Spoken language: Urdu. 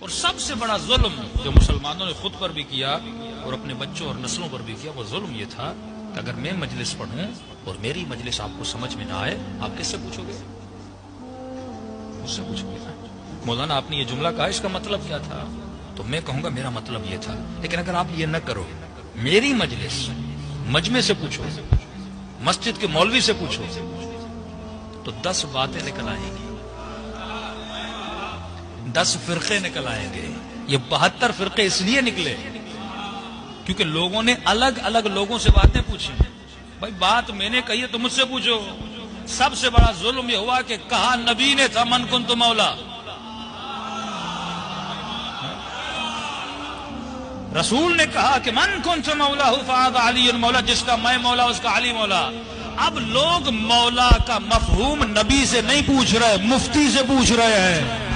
اور سب سے بڑا ظلم جو مسلمانوں نے خود پر بھی کیا اور اپنے بچوں اور نسلوں پر بھی کیا، وہ ظلم یہ تھا کہ اگر میں مجلس پڑھوں اور میری مجلس آپ کو سمجھ میں نہ آئے، آپ کس سے پوچھو گے؟ مجھ سے پوچھو گے نا۔ مولانا آپ نے یہ جملہ کہا، اس کا مطلب کیا تھا؟ تو میں کہوں گا میرا مطلب یہ تھا۔ لیکن اگر آپ یہ نہ کرو، میری مجلس مجمع سے پوچھو، مسجد کے مولوی سے پوچھو، تو 10 باتیں نکل آئیں گی، 10 فرقے نکل آئیں گے۔ یہ 72 فرقے اس لیے نکلے کیونکہ لوگوں نے الگ الگ لوگوں سے باتیں پوچھی۔ بھائی بات میں نے کہی ہے تو مجھ سے پوچھو۔ سب سے بڑا ظلم یہ ہوا کہ کہا نبی نے تھا من کنت مولا، رسول نے کہا کہ من کنت مولا فہذا علی مولا، جس کا میں مولا اس کا علی مولا۔ اب لوگ مولا کا مفہوم نبی سے نہیں پوچھ رہے، مفتی سے پوچھ رہے ہیں۔